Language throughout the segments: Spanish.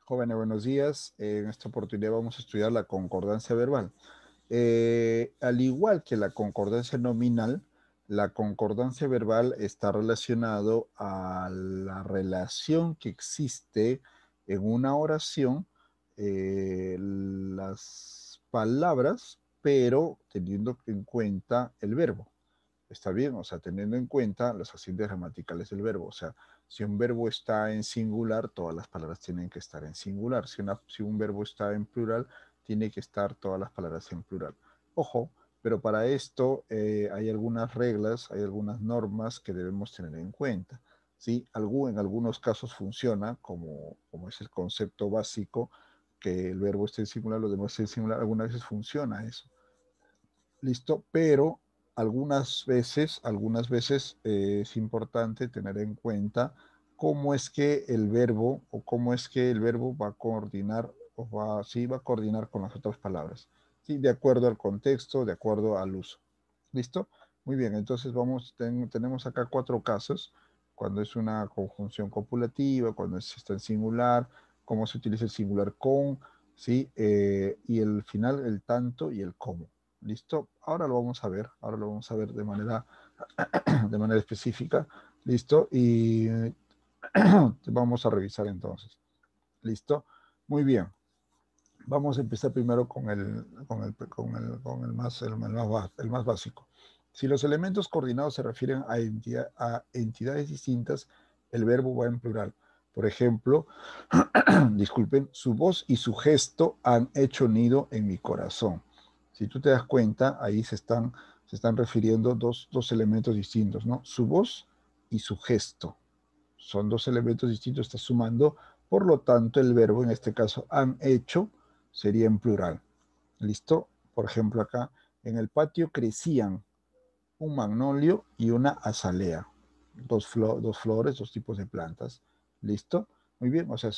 Jóvenes, buenos días. En esta oportunidad vamos a estudiar la concordancia verbal. Al igual que la concordancia nominal, la concordancia verbal está relacionado a la relación que existe en una oración, las palabras, pero teniendo en cuenta el verbo. Está bien, o sea, teniendo en cuenta las acciones gramaticales del verbo. O sea, si un verbo está en singular, todas las palabras tienen que estar en singular. Si un verbo está en plural, tiene que estar todas las palabras en plural. Ojo, pero para esto hay algunas reglas, hay algunas normas que debemos tener en cuenta. ¿Sí? En algunos casos funciona, como es el concepto básico, que el verbo esté en singular, lo demás esté en singular. Algunas veces funciona eso. ¿Listo? Pero algunas veces es importante tener en cuenta cómo es que el verbo o cómo es que el verbo va a coordinar o sí, va a coordinar con las otras palabras, ¿sí? De acuerdo al contexto, de acuerdo al uso. ¿Listo? Muy bien, entonces tenemos acá cuatro casos, cuando es una conjunción copulativa, cuando está en singular, cómo se utiliza el singular con, ¿sí? Y el final, el tanto y el cómo. ¿Listo? Ahora lo vamos a ver de manera específica. ¿Listo? Y vamos a revisar entonces. ¿Listo? Muy bien. Vamos a empezar primero con el más básico. Si los elementos coordinados se refieren a entidades distintas, el verbo va en plural. Por ejemplo, disculpen, su voz y su gesto han hecho nido en mi corazón. Si tú te das cuenta, ahí se están refiriendo dos elementos distintos, ¿no? Su voz y su gesto. Son dos elementos distintos, está sumando, por lo tanto, el verbo, en este caso, han hecho, sería en plural. ¿Listo? Por ejemplo, acá, en el patio crecían un magnolio y una azalea. Dos flores, dos tipos de plantas. ¿Listo? Muy bien, o sea,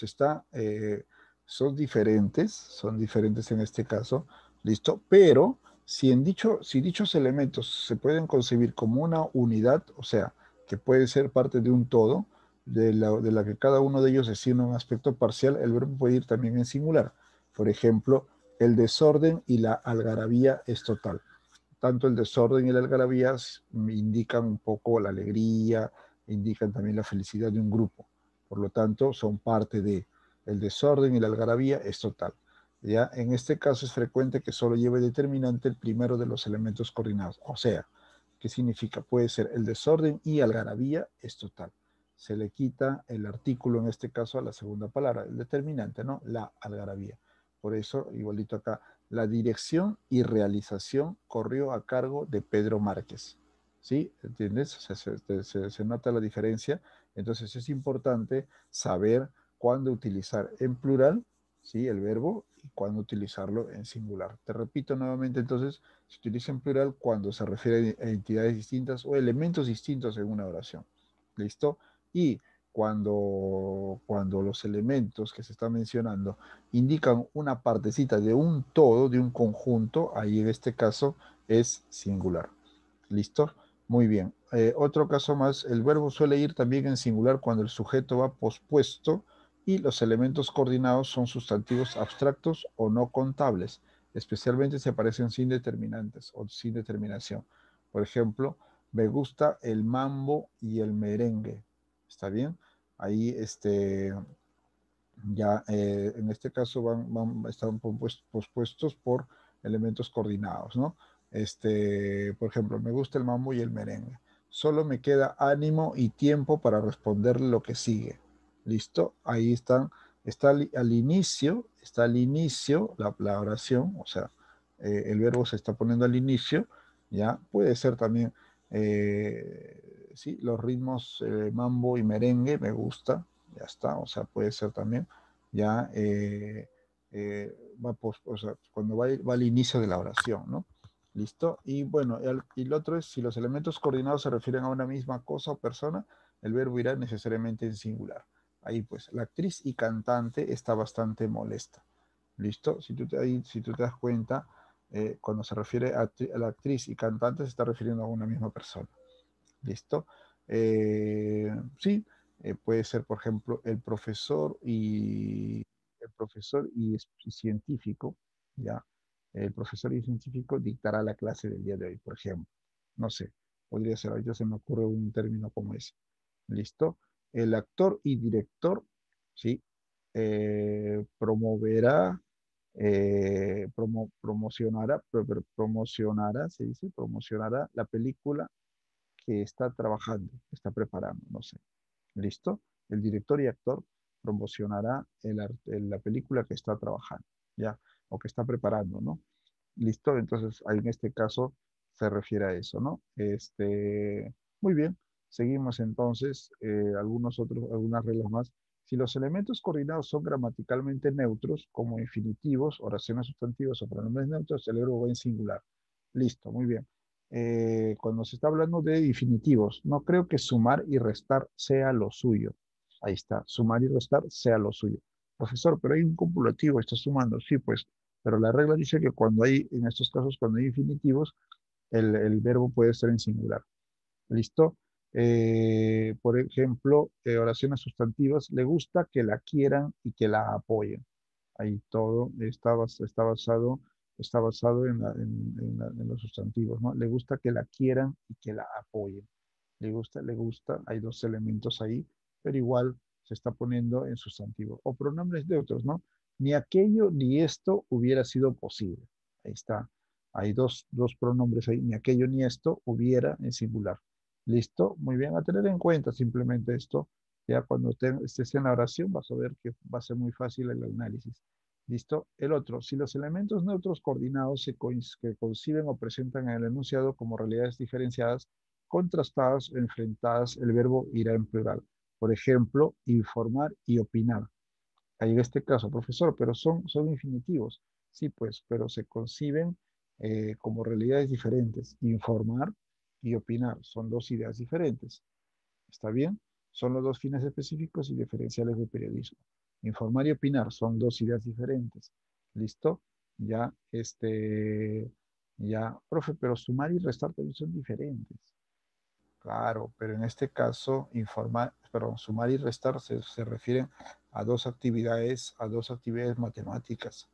son diferentes en este caso. ¿Listo? Pero si dichos elementos se pueden concebir como una unidad, o sea, que puede ser parte de un todo, de la que cada uno de ellos decide un aspecto parcial, el verbo puede ir también en singular. Por ejemplo, el desorden y la algarabía es total. Tanto el desorden y la algarabía indican un poco la alegría, indican también la felicidad de un grupo. Por lo tanto, son parte de el desorden y la algarabía es total. ¿Ya? En este caso es frecuente que solo lleve determinante el primero de los elementos coordinados. O sea, ¿qué significa? Puede ser el desorden y algarabía es total. Se le quita el artículo, en este caso, a la segunda palabra, el determinante, ¿no? La algarabía. Por eso, igualito acá, la dirección y realización corrió a cargo de Pedro Márquez. ¿Sí? ¿Entiendes? O sea, se nota la diferencia. Entonces es importante saber cuándo utilizar en plural, ¿sí? El verbo y cuándo utilizarlo en singular. Te repito nuevamente, entonces, se utiliza en plural cuando se refiere a entidades distintas o elementos distintos en una oración. ¿Listo? Y cuando los elementos que se están mencionando indican una partecita de un todo, de un conjunto, ahí en este caso es singular. ¿Listo? Muy bien. Otro caso más, el verbo suele ir también en singular cuando el sujeto va pospuesto y los elementos coordinados son sustantivos abstractos o no contables, especialmente si aparecen sin determinantes o sin determinación. Por ejemplo, me gusta el mambo y el merengue. ¿Está bien? Ahí ya en este caso están pospuestos por elementos coordinados, ¿no? Por ejemplo, me gusta el mambo y el merengue. Solo me queda ánimo y tiempo para responder lo que sigue. ¿Listo? Ahí está al inicio la oración, o sea, el verbo se está poniendo al inicio, ¿ya? Puede ser también, sí, los ritmos mambo y merengue, me gusta, ya está, o sea, puede ser también, ya o sea, cuando va al inicio de la oración, ¿no? ¿Listo? Y bueno, y lo otro es, si los elementos coordinados se refieren a una misma cosa o persona, el verbo irá necesariamente en singular. Ahí pues, la actriz y cantante está bastante molesta. ¿Listo? Si tú te das cuenta, cuando se refiere a la actriz y cantante, se está refiriendo a una misma persona. ¿Listo? Sí, puede ser, por ejemplo, el profesor y profesor y científico, ¿ya? El profesor y científico dictará la clase del día de hoy, por ejemplo. No sé, podría ser, ahorita se me ocurre un término como ese. ¿Listo? El actor y director, ¿sí? Promoverá, promocionará, se dice, promocionará la película que está trabajando, que está preparando, no sé. ¿Listo? El director y actor promocionará la película que está trabajando, ¿ya? O que está preparando, ¿no? ¿Listo? Entonces, ahí en este caso se refiere a eso, ¿no? Muy bien. Seguimos entonces algunas reglas más. Si los elementos coordinados son gramaticalmente neutros, como infinitivos, oraciones sustantivas o pronombres neutros, el verbo va en singular. Listo, muy bien. Cuando se está hablando de infinitivos, no creo que sumar y restar sea lo suyo. Ahí está, sumar y restar sea lo suyo. Profesor, pero hay un copulativo, está sumando. Sí, pues, pero la regla dice que cuando hay, en estos casos, cuando hay infinitivos, el verbo puede ser en singular. ¿Listo? Por ejemplo, oraciones sustantivas, le gusta que la quieran y que la apoyen. Ahí todo está basado en los sustantivos, ¿no? Le gusta que la quieran y que la apoyen. Le gusta, hay dos elementos ahí, pero igual se está poniendo en sustantivo. O pronombres neutros, ¿no? Ni aquello ni esto hubiera sido posible. Ahí está. Hay dos pronombres ahí, ni aquello ni esto hubiera en singular. ¿Listo? Muy bien, a tener en cuenta simplemente esto. Ya cuando estés en la oración vas a ver que va a ser muy fácil el análisis. ¿Listo? El otro, si los elementos neutros coordinados que conciben o presentan en el enunciado como realidades diferenciadas, contrastadas o enfrentadas, el verbo irá en plural. Por ejemplo, informar y opinar. Ahí en este caso, profesor, pero son infinitivos. Sí, pues, pero se conciben como realidades diferentes. Informar y opinar son dos ideas diferentes. ¿Está bien? Son los dos fines específicos y diferenciales del periodismo. Informar y opinar son dos ideas diferentes. ¿Listo? Ya, profe, pero sumar y restar también son diferentes. Claro, pero en este caso, sumar y restar se refieren a dos actividades matemáticas.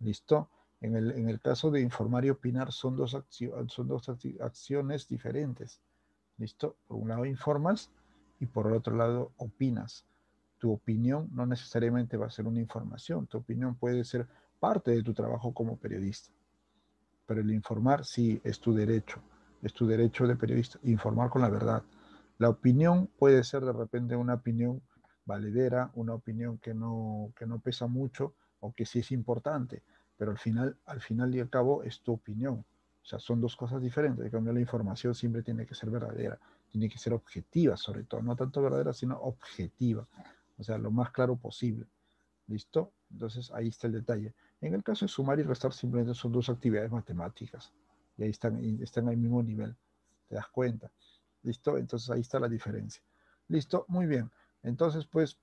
¿Listo? En el caso de informar y opinar son dos acciones diferentes. ¿Listo? Por un lado informas y por el otro lado opinas. Tu opinión no necesariamente va a ser una información, tu opinión puede ser parte de tu trabajo como periodista. Pero el informar sí es tu derecho de periodista, informar con la verdad. La opinión puede ser de repente una opinión valedera, una opinión que no pesa mucho o que sí es importante, pero al final y al cabo es tu opinión. O sea, son dos cosas diferentes. En cambio, la información siempre tiene que ser verdadera, tiene que ser objetiva sobre todo, no tanto verdadera, sino objetiva. O sea, lo más claro posible. ¿Listo? Entonces ahí está el detalle. En el caso de sumar y restar simplemente son dos actividades matemáticas. Y están al mismo nivel. ¿Te das cuenta? ¿Listo? Entonces ahí está la diferencia. ¿Listo? Muy bien. Entonces, pues,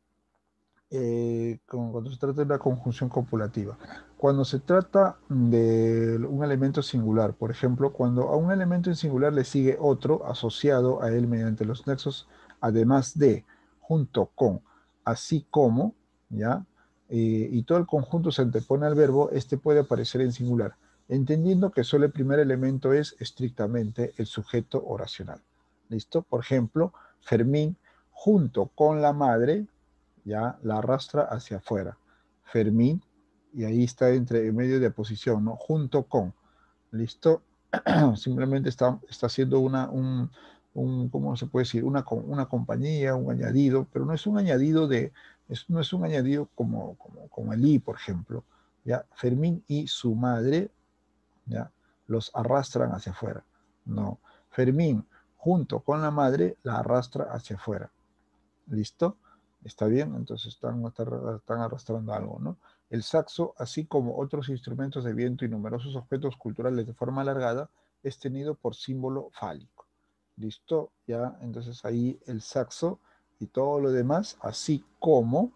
cuando se trata de una conjunción copulativa, cuando se trata de un elemento singular, por ejemplo, cuando a un elemento en singular le sigue otro asociado a él mediante los nexos, además de, junto con, así como, ¿ya? Y todo el conjunto se antepone al verbo, este puede aparecer en singular, entendiendo que solo el primer elemento es estrictamente el sujeto oracional. ¿Listo? Por ejemplo, Fermín, junto con la madre, ya la arrastra hacia afuera. Fermín, y ahí está en medio de posición, ¿no? Junto con, ¿listo? Simplemente está haciendo ¿cómo se puede decir? Una compañía, un añadido, pero no es un añadido no es un añadido como el i, por ejemplo. ¿Ya? Fermín y su madre, ¿ya? Los arrastran hacia afuera. No. Fermín, junto con la madre, la arrastra hacia afuera. ¿Listo? ¿Está bien? Entonces están arrastrando algo, ¿no? El saxo, así como otros instrumentos de viento y numerosos objetos culturales de forma alargada, es tenido por símbolo fálico. ¿Listo? Ya, entonces ahí el saxo y todo lo demás, así como,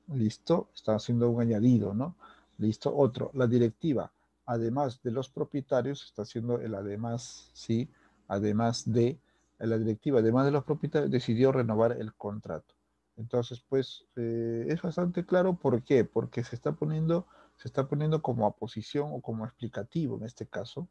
¿listo? Está haciendo un añadido, ¿no? ¿Listo? Otro, la directiva, además de los propietarios, está haciendo el además, ¿sí? Además de, la directiva, además de los propietarios, decidió renovar el contrato. Entonces, pues, es bastante claro. ¿Por qué? Porque se está poniendo como aposición o como explicativo en este caso.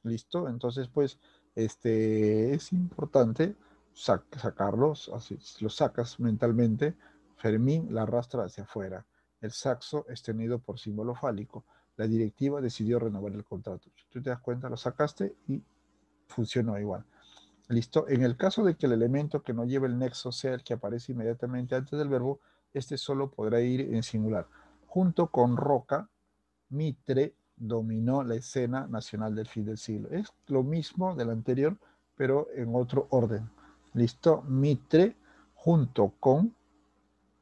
¿Listo? Entonces, pues, es importante sacarlos, así, si lo sacas mentalmente, Fermín la arrastra hacia afuera. El saxo es tenido por símbolo fálico. La directiva decidió renovar el contrato. Si tú te das cuenta, lo sacaste y funcionó igual. ¿Listo? En el caso de que el elemento que no lleve el nexo sea el que aparece inmediatamente antes del verbo, este solo podrá ir en singular. Junto con Roca, Mitre dominó la escena nacional del fin del siglo. Es lo mismo del anterior, pero en otro orden. ¿Listo? Mitre, junto con,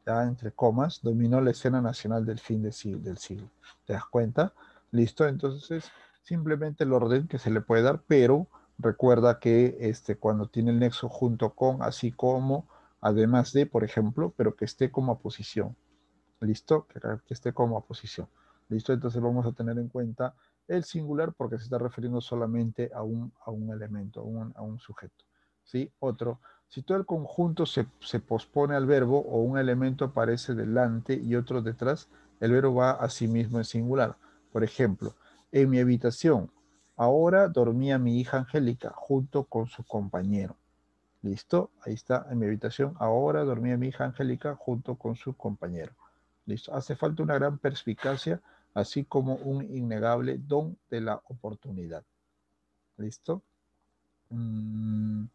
ya entre comas, dominó la escena nacional del fin del siglo. ¿Te das cuenta? ¿Listo? Entonces es simplemente el orden que se le puede dar, pero recuerda que cuando tiene el nexo junto con, así como, además de, por ejemplo, pero que esté como aposición. ¿Listo? Que esté como aposición. ¿Listo? Entonces vamos a tener en cuenta el singular porque se está refiriendo solamente a un elemento, a un sujeto. ¿Sí? Otro, si todo el conjunto se pospone al verbo o un elemento aparece delante y otro detrás, el verbo va a sí mismo en singular. Por ejemplo, en mi habitación, ahora dormía mi hija Angélica junto con su compañero. ¿Listo? Ahí está, en mi habitación. Ahora dormía mi hija Angélica junto con su compañero. ¿Listo? Hace falta una gran perspicacia, así como un innegable don de la oportunidad. ¿Listo? Mm,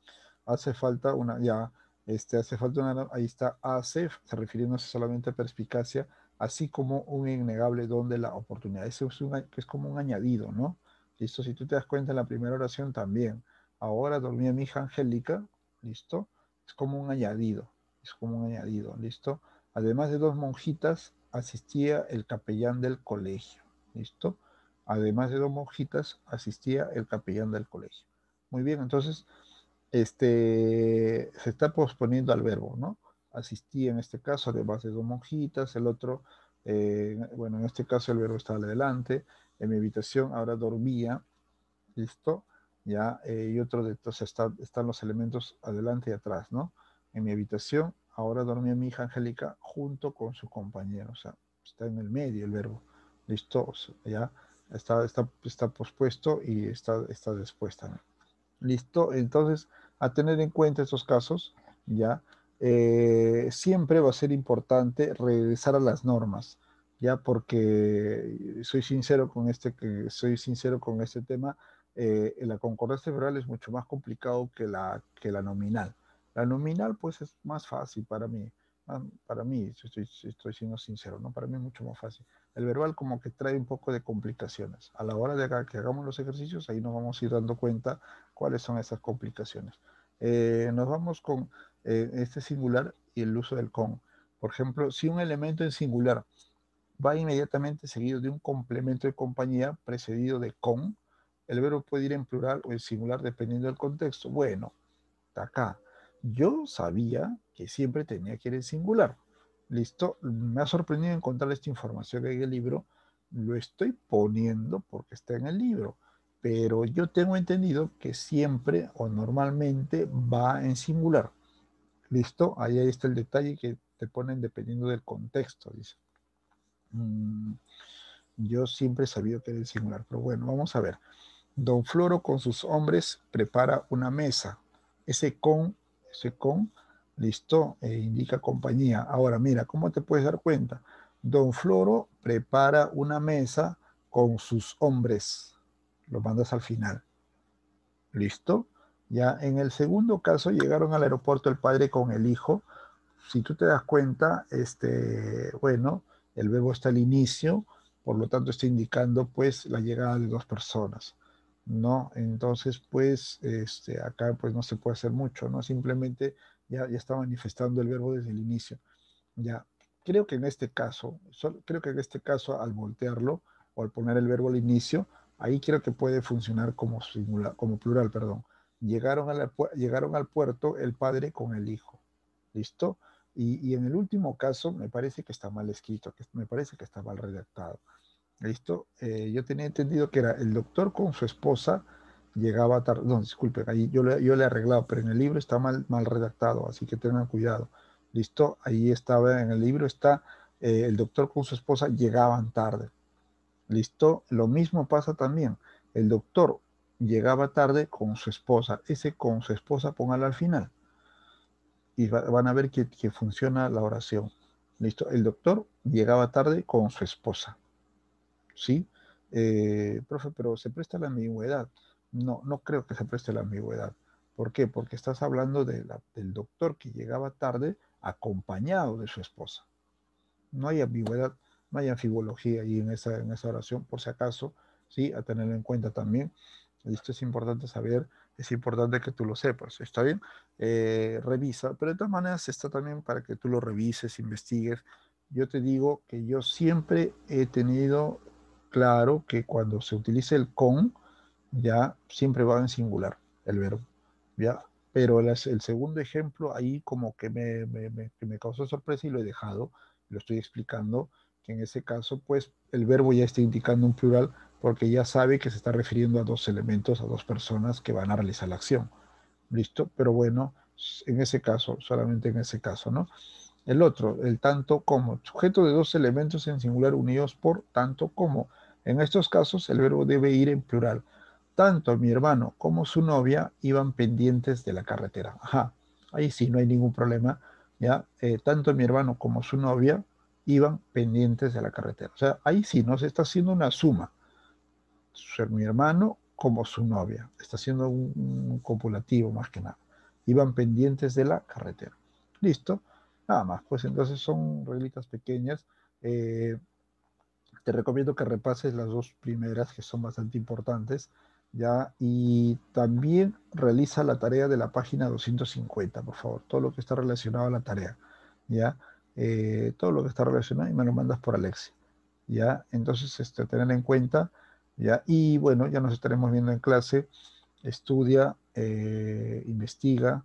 hace falta una, ya, hace falta una, ahí está, hace, se refiriéndose solamente a perspicacia, así como un innegable don de la oportunidad. Eso es, que es como un añadido, ¿no? ¿Listo? Si tú te das cuenta en la primera oración también, ahora dormía mi hija Angélica, ¿listo? Es como un añadido, es como un añadido, ¿listo? Además de dos monjitas, asistía el capellán del colegio, ¿listo? Además de dos monjitas, asistía el capellán del colegio. Muy bien, entonces se está posponiendo al verbo, ¿no? Asistí en este caso, además de dos monjitas, el otro, bueno, en este caso el verbo estaba adelante, en mi habitación ahora dormía, ¿listo? Ya, y otro de estos están los elementos adelante y atrás, ¿no? En mi habitación ahora dormía mi hija Angélica junto con su compañero, o sea, está en el medio el verbo, ¿listo? O sea, ya está pospuesto y está después también. ¿Listo? Entonces, a tener en cuenta estos casos, ya, siempre va a ser importante regresar a las normas, ya, porque soy sincero con este tema, la concordancia verbal es mucho más complicado que la nominal. La nominal, pues, es más fácil para mí. Para mí, si estoy siendo sincero, ¿no? Para mí es mucho más fácil. El verbal como que trae un poco de complicaciones. A la hora de que hagamos los ejercicios, ahí nos vamos a ir dando cuenta cuáles son esas complicaciones. Nos vamos con este singular y el uso del con. Por ejemplo, si un elemento en singular va inmediatamente seguido de un complemento de compañía precedido de con, el verbo puede ir en plural o en singular dependiendo del contexto. Bueno, acá. Yo sabía que siempre tenía que ir en singular. ¿Listo? Me ha sorprendido encontrar esta información en el libro. Lo estoy poniendo porque está en el libro. Pero yo tengo entendido que siempre o normalmente va en singular. ¿Listo? Ahí está el detalle que te ponen dependiendo del contexto, dice. Mm, yo siempre he sabido que era en singular, pero bueno, vamos a ver. Don Floro con sus hombres prepara una mesa. Ese con, listo, indica compañía. Ahora, mira, ¿cómo te puedes dar cuenta? Don Floro prepara una mesa con sus hombres. Lo mandas al final. ¿Listo? Ya en el segundo caso llegaron al aeropuerto el padre con el hijo. Si tú te das cuenta, bueno, el verbo está al inicio, por lo tanto está indicando pues la llegada de dos personas, ¿no? Entonces, pues, acá pues no se puede hacer mucho, ¿no? Simplemente ya está manifestando el verbo desde el inicio. Ya, creo que en este caso al voltearlo o al poner el verbo al inicio, ahí creo que puede funcionar como singular, como plural, perdón. Llegaron al puerto el padre con el hijo. ¿Listo? Y en el último caso me parece que está mal escrito, me parece que está mal redactado. ¿Listo? Yo tenía entendido que era el doctor con su esposa llegaba tarde. No, disculpen, ahí yo le he arreglado, pero en el libro está mal redactado, así que tengan cuidado. ¿Listo? Ahí estaba en el libro, está el doctor con su esposa llegaban tarde. ¿Listo? Lo mismo pasa también. El doctor llegaba tarde con su esposa. Ese con su esposa póngalo al final. Y van a ver que funciona la oración. ¿Listo? El doctor llegaba tarde con su esposa. ¿Sí? Profe, pero se presta la ambigüedad. No, no creo que se preste la ambigüedad. ¿Por qué? Porque estás hablando del doctor que llegaba tarde acompañado de su esposa. No hay ambigüedad, no hay anfibología ahí en esa oración, por si acaso, ¿sí? A tenerlo en cuenta también. Esto es importante saber, es importante que tú lo sepas, ¿está bien? Revisa, pero de todas maneras está también para que tú lo revises, investigues. Yo te digo que yo siempre he tenido claro que cuando se utiliza el con, ya siempre va en singular el verbo, ¿ya? Pero el segundo ejemplo ahí como que que me causó sorpresa y lo he dejado, lo estoy explicando, que en ese caso pues el verbo ya está indicando un plural porque ya sabe que se está refiriendo a dos elementos, a dos personas que van a realizar la acción. ¿Listo? Pero bueno, en ese caso, solamente en ese caso, ¿no? El otro, el tanto como, sujeto de dos elementos en singular unidos por tanto como. En estos casos, el verbo debe ir en plural. Tanto mi hermano como su novia iban pendientes de la carretera. Ajá, ahí sí, no hay ningún problema. ¿Ya? Tanto mi hermano como su novia iban pendientes de la carretera. O sea, ahí sí, no se está haciendo una suma. Mi hermano como su novia. Está haciendo un copulativo más que nada. Iban pendientes de la carretera. Listo. Nada más. Pues entonces son reglitas pequeñas. Eh, Te recomiendo que repases las dos primeras que son bastante importantes. ¿Ya? Y también realiza la tarea de la página 250, por favor. Todo lo que está relacionado a la tarea. ¿Ya? Todo lo que está relacionado y me lo mandas por Alexia. ¿Ya? Entonces, tener en cuenta, ¿ya? Y bueno, ya nos estaremos viendo en clase. Estudia, investiga,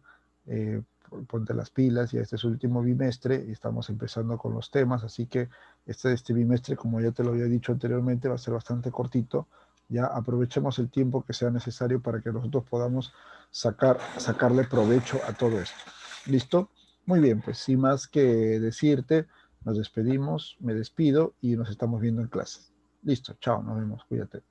ponte las pilas, ya este es su último bimestre y estamos empezando con los temas, así que este bimestre, como ya te lo había dicho anteriormente, va a ser bastante cortito. Ya aprovechemos el tiempo que sea necesario para que nosotros podamos sacarle provecho a todo esto. ¿Listo? Muy bien, pues sin más que decirte, nos despedimos, me despido y nos estamos viendo en clases. Listo, chao, nos vemos, cuídate.